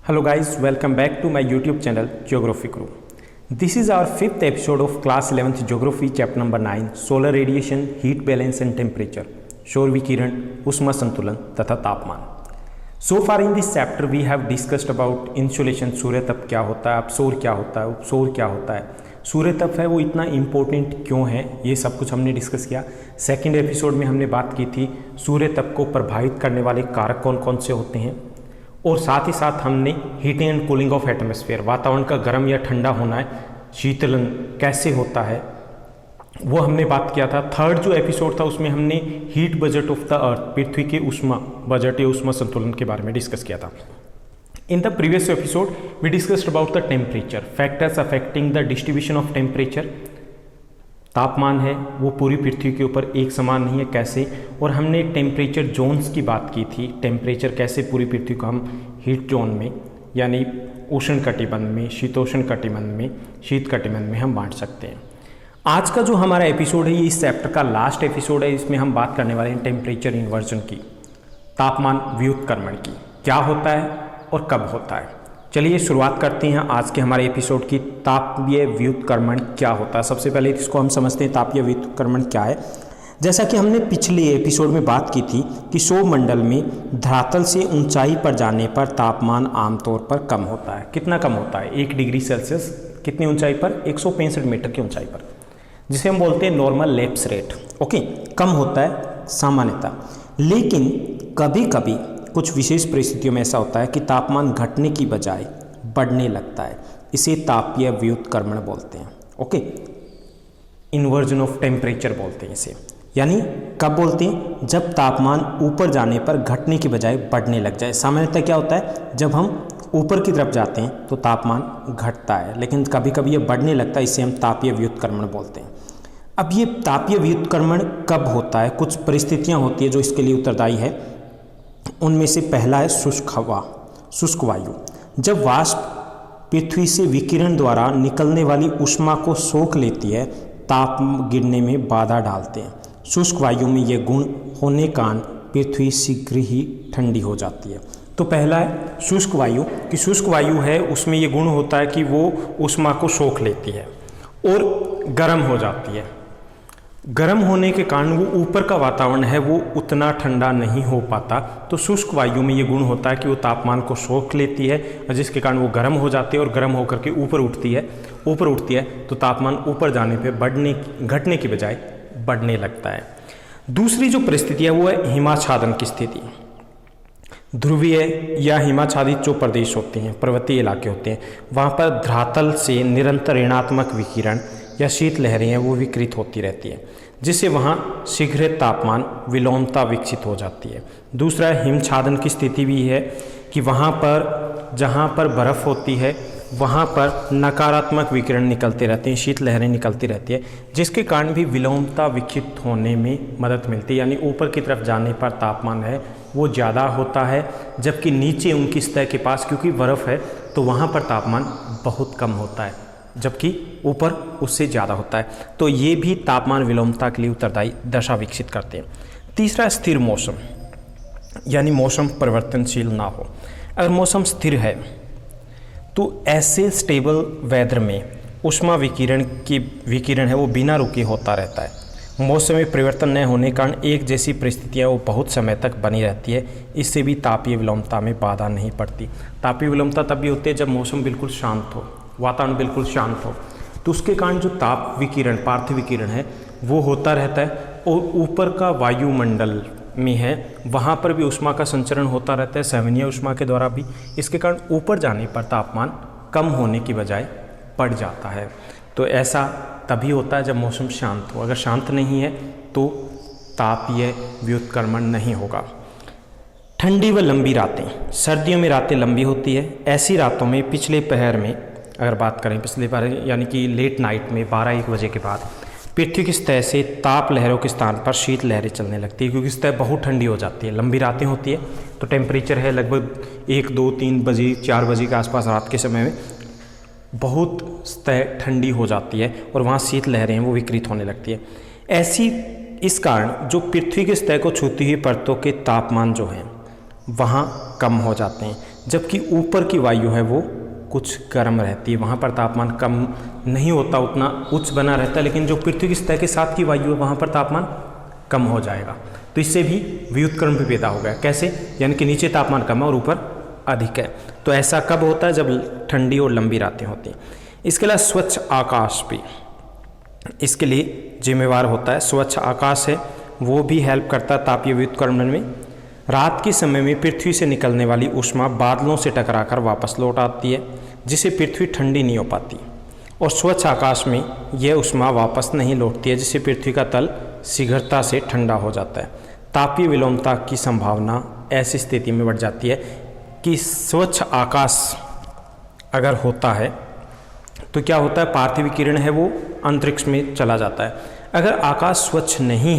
Hello guys, welcome back to my YouTube channel Geography Crew. This is our 5th episode of class 11th Geography chapter number 9 solar radiation, heat balance and temperature, सौर विकिरण, ऊष्मा संतुलन तथा तापमान. So far in this chapter we have discussed about insolation, सूर्य तप क्या होता है, अपसौर क्या होता है, उपसौर क्या होता है, सूर्य तप है वो इतना इम्पोर्टेंट क्यों है, ये सब कुछ हमने डिस्कस किया. सेकेंड एपिसोड में हमने बात की थी सूर्य तप को प्रभावित करने वाले कारक कौन कौन से होते हैं, और साथ ही साथ हमने heating and cooling of atmosphere, वातावरण का गर्म या ठंडा होना है, शीतलन कैसे होता है, वो हमने बात किया था. थर्ड जो एपिसोड था उसमें हमने heat budget of the earth, पृथ्वी के ऊष्मा बजट या ऊष्मा संतुलन के बारे में डिस्कस किया था. In the previous episode we discussed about the temperature, factors affecting the distribution of temperature. तापमान है वो पूरी पृथ्वी के ऊपर एक समान नहीं है, कैसे, और हमने टेम्परेचर जोन्स की बात की थी. टेम्परेचर कैसे पूरी पृथ्वी को हम हीट जोन में यानी उष्ण कटिबंध में, शीतोष्ण कटिबंध में, शीत कटिबंध में हम बांट सकते हैं. आज का जो हमारा एपिसोड है ये इस चैप्टर का लास्ट एपिसोड है. इसमें हम बात करने वाले हैं टेम्परेचर इन्वर्जन की, तापमान व्युत्क्रमण की, क्या होता है और कब होता है. चलिए शुरुआत करते हैं आज के हमारे एपिसोड की. तापीय व्युत्क्रमण क्या होता है, सबसे पहले इसको हम समझते हैं तापीय व्युत्क्रमण क्या है. जैसा कि हमने पिछले एपिसोड में बात की थी कि सौरमंडल में धरातल से ऊंचाई पर जाने पर तापमान आमतौर पर कम होता है. कितना कम होता है? 1 डिग्री सेल्सियस. कितनी ऊंचाई पर? 165 मीटर की ऊंचाई पर, जिसे हम बोलते हैं नॉर्मल लैप्स रेट. ओके, कम होता है सामान्यतः. लेकिन कभी कभी कुछ विशेष परिस्थितियों में ऐसा होता है कि तापमान घटने की बजाय बढ़ने लगता है. इसे तापीय व्युत्क्रमण बोलते हैं. ओके, इन्वर्जन ऑफ टेम्परेचर बोलते हैं इसे. यानी कब बोलते हैं? जब तापमान ऊपर जाने पर घटने की बजाय बढ़ने लग जाए. सामान्यतः क्या होता है, जब हम ऊपर की तरफ जाते हैं तो तापमान घटता है, लेकिन कभी कभी ये बढ़ने लगता है. इसे हम तापीय व्युत्क्रमण बोलते हैं. अब ये तापीय व्युत्क्रमण कब होता है? कुछ परिस्थितियाँ होती है जो इसके लिए उत्तरदायी है. उनमें से पहला है शुष्क हवा, शुष्क वायु. जब वाष्प पृथ्वी से विकिरण द्वारा निकलने वाली ऊष्मा को सोख लेती है, ताप गिरने में बाधा डालते हैं. शुष्क वायु में ये गुण होने के कारण पृथ्वी शीघ्र ही ठंडी हो जाती है. तो पहला है शुष्क वायु, कि शुष्क वायु है उसमें ये गुण होता है कि वो ऊष्मा को सोख लेती है और गर्म हो जाती है. गर्म होने के कारण वो ऊपर का वातावरण है वो उतना ठंडा नहीं हो पाता. तो शुष्क वायु में ये गुण होता है कि वो तापमान को सोख लेती है, और जिसके कारण वो गर्म हो जाती है और गर्म होकर के ऊपर उठती है तो तापमान ऊपर जाने पे घटने की बजाय बढ़ने लगता है. दूसरी जो परिस्थिति है वो है हिमाच्छादन की स्थिति. ध्रुवीय या हिमाच्छादित जो प्रदेश होते हैं, पर्वतीय इलाके होते हैं, वहाँ पर धरातल से निरंतर ऋणात्मक विकिरण या शीत लहरें हैं वो विकृत होती रहती है, जिससे वहाँ शीघ्र तापमान विलोमता विकसित हो जाती है. दूसरा हिमच्छादन की स्थिति भी है कि वहाँ पर जहाँ पर बर्फ़ होती है वहाँ पर नकारात्मक विकिरण निकलते रहते हैं, शीत लहरें निकलती रहती है, जिसके कारण भी विलोमता विकसित होने में मदद मिलती है. यानी ऊपर की तरफ जाने पर तापमान है वो ज़्यादा होता है, जबकि नीचे उनकी सतह के पास क्योंकि बर्फ़ है तो वहाँ पर तापमान बहुत कम होता है, जबकि ऊपर उससे ज़्यादा होता है. तो ये भी तापमान विलोमता के लिए उत्तरदायी दशा विकसित करते हैं. तीसरा स्थिर मौसम, यानी मौसम परिवर्तनशील ना हो. अगर मौसम स्थिर है तो ऐसे स्टेबल वेदर में ऊष्मा विकिरण है वो बिना रुके होता रहता है. मौसम में परिवर्तन न होने के कारण एक जैसी परिस्थितियाँ वो बहुत समय तक बनी रहती है. इससे भी तापीय विलोमता में बाधा नहीं पड़ती. तापीय विलोमता तब भी होती है जब मौसम बिल्कुल शांत हो, वातावरण बिल्कुल शांत हो, तो उसके कारण जो ताप विकिरण, पार्थिव विकिरण है वो होता रहता है. और ऊपर का वायुमंडल में है वहाँ पर भी ऊष्मा का संचरण होता रहता है, संवहनीय ऊष्मा के द्वारा भी. इसके कारण ऊपर जाने पर तापमान कम होने की बजाय बढ़ जाता है. तो ऐसा तभी होता है जब मौसम शांत हो. अगर शांत नहीं है तो तापीय व्युत्क्रमण नहीं होगा. ठंडी व लंबी रातें. सर्दियों में रातें लंबी होती है. ऐसी रातों में पिछले पहर में अगर बात करें, पिछले पहर यानी कि लेट नाइट में 12-1 बजे के बाद पृथ्वी की सतह से ताप लहरों के स्थान पर शीत लहरें चलने लगती है, क्योंकि सतह बहुत ठंडी हो जाती है. लंबी रातें होती है तो टेम्परेचर है लगभग 1, 2, 3 बजे, 4 बजे के आसपास रात के समय में बहुत सतह ठंडी हो जाती है और वहाँ शीत लहरें हैं वो विकृत होने लगती है. इस कारण जो पृथ्वी की सतह को छूती हुई परतों के तापमान जो हैं वहाँ कम हो जाते हैं, जबकि ऊपर की वायु है वो कुछ गर्म रहती है, वहाँ पर तापमान कम नहीं होता, उतना उच्च बना रहता है, लेकिन जो पृथ्वी की सतह के साथ की वायु है वहाँ पर तापमान कम हो जाएगा। तो इससे भी व्युत्क्रमण भी पैदा हो गया। कैसे? यानी कि नीचे तापमान कम है और ऊपर अधिक है। तो ऐसा कब होता है? जब ठंडी और लंबी रातें होती हैं। इसके अलावा स्वच्छ आकाश भी इसके लिए जिम्मेवार होता है। स्वच्छ आकाश है वो भी हेल्प करता है तापीय व्युत्क्रमण में। रात के समय में पृथ्वी से निकलने वाली ऊष्मा बादलों से टकराकर वापस लौट आती है, जिससे पृथ्वी ठंडी नहीं हो पाती, और स्वच्छ आकाश में यह ऊष्मा वापस नहीं लौटती है, जिससे पृथ्वी का तल शीघ्रता से ठंडा हो जाता है। तापीय विलोमता की संभावना ऐसी स्थिति में बढ़ जाती है कि स्वच्छ आकाश अगर होता है तो क्या होता है? पार्थिव किरण है वो अंतरिक्ष में चला जाता है। अगर आकाश स्वच्छ नहीं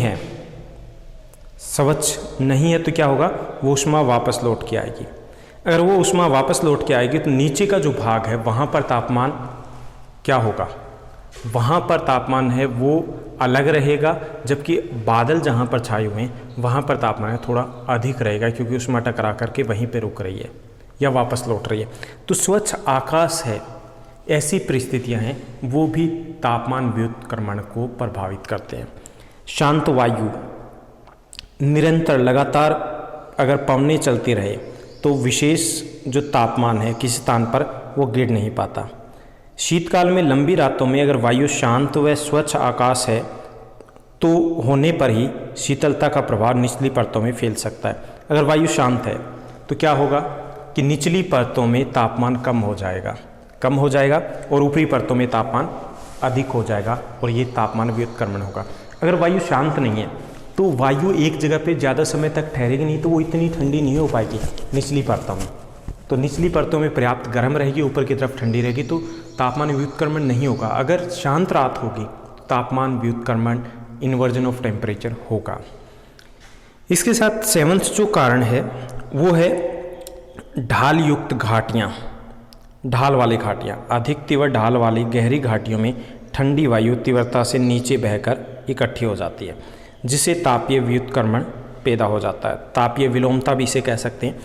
है तो क्या होगा? वो ऊष्मा वापस लौट के आएगी। अगर वो ऊष्मा वापस लौट के आएगी तो नीचे का जो भाग है वहाँ पर तापमान क्या होगा? वहाँ पर तापमान है वो अलग रहेगा, जबकि बादल जहाँ पर छाए हुए हैं वहाँ पर तापमान थोड़ा अधिक रहेगा, क्योंकि ऊष्मा टकरा करके वहीं पे रुक रही है या वापस लौट रही है। तो स्वच्छ आकाश है, ऐसी परिस्थितियाँ हैं वो भी तापमान व्युत्क्रमण को प्रभावित करते हैं। शांत वायु निरंतर लगातार अगर पवनें चलती रहे तो विशेष जो तापमान है किसी स्थान पर वो गिर नहीं पाता। शीतकाल में लंबी रातों में अगर वायु शांत व स्वच्छ आकाश है तो होने पर ही शीतलता का प्रभाव निचली परतों में फैल सकता है। अगर वायु शांत है तो क्या होगा कि निचली परतों में तापमान कम हो जाएगा और ऊपरी परतों में तापमान अधिक हो जाएगा, और ये तापमान व्युत्क्रमण होगा। अगर वायु शांत नहीं है तो वायु एक जगह पे ज़्यादा समय तक ठहरेगी नहीं, तो वो इतनी ठंडी नहीं हो पाएगी निचली परतों में। तो निचली परतों में पर्याप्त गर्म रहेगी, ऊपर की तरफ ठंडी रहेगी, तो तापमान व्युत्क्रमण नहीं होगा। अगर शांत रात होगी तो तापमान व्युत्क्रमण, इन्वर्जन ऑफ टेम्परेचर होगा। इसके साथ सेवंथ जो कारण है वो है ढाल युक्त घाटियाँ, ढाल वाली घाटियाँ। अधिक तीव्र ढाल वाली गहरी घाटियों में ठंडी वायु तीव्रता से नीचे बहकर इकट्ठी हो जाती है, जिससे तापीय व्युत्क्रमण पैदा हो जाता है। तापीय विलोमता भी इसे कह सकते हैं।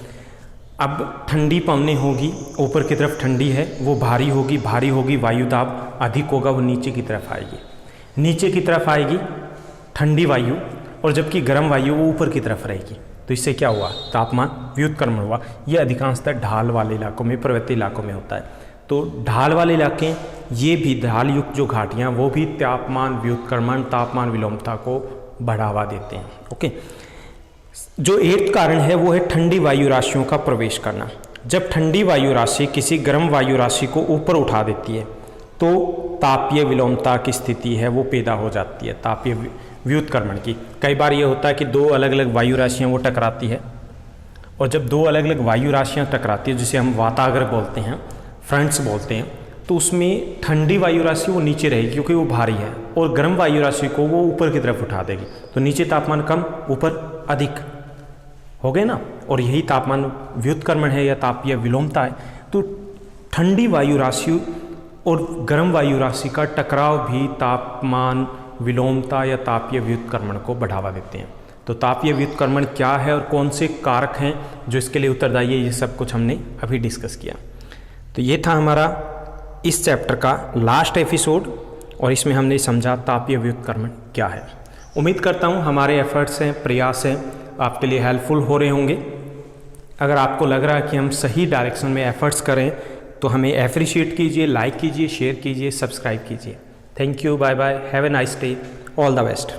अब ठंडी पवनें होगी, ऊपर की तरफ ठंडी है वो भारी होगी, वायु दाब अधिक होगा, वो नीचे की तरफ आएगी ठंडी वायु, और जबकि गर्म वायु वो ऊपर की तरफ रहेगी। तो इससे क्या हुआ? तापमान व्युत्क्रमण हुआ। ये अधिकांशतः ढाल वाले इलाकों में, पर्वतीय इलाकों में होता है। तो ढाल वाले इलाके, ये भी ढाल युक्त जो घाटियाँ वो भी तापमान व्युत्क्रमण, तापमान विलोमता को बढ़ावा देते हैं। ओके, जो 8वां कारण है वो है ठंडी वायु राशियों का प्रवेश करना। जब ठंडी वायु राशि किसी गर्म वायु राशि को ऊपर उठा देती है तो तापीय विलोमता की स्थिति है वो पैदा हो जाती है, तापीय व्युत्क्रमण की। कई बार ये होता है कि दो अलग अलग वायु राशियाँ वो टकराती है, और जब दो अलग अलग वायु राशियाँ टकराती है, जिसे हम वाताग्र बोलते हैं, फ्रंट्स बोलते हैं, तो उसमें ठंडी वायु राशि वो नीचे रहेगी क्योंकि वो भारी है, और गर्म वायु राशि को वो ऊपर की तरफ उठा देगी। तो नीचे तापमान कम, ऊपर अधिक हो गए ना, और यही तापमान व्युत्क्रमण है या तापीय विलोमता है। तो ठंडी वायु राशि और गर्म वायु राशि का टकराव भी तापमान विलोमता या तापीय व्युत्क्रमण को बढ़ावा देते हैं। तो तापीय व्युत्क्रमण क्या है और कौन से कारक हैं जो इसके लिए उत्तरदायी है, ये सब कुछ हमने अभी डिस्कस किया। तो ये था हमारा इस चैप्टर का लास्ट एपिसोड, और इसमें हमने समझा तापीय व्युत्क्रमण क्या है। उम्मीद करता हूँ हमारे एफर्ट्स हैं, प्रयास हैं, आपके लिए हेल्पफुल हो रहे होंगे। अगर आपको लग रहा है कि हम सही डायरेक्शन में एफर्ट्स करें तो हमें एप्रिशिएट कीजिए, लाइक कीजिए, शेयर कीजिए, सब्सक्राइब कीजिए। Thank you, bye bye, have a nice day, all the best.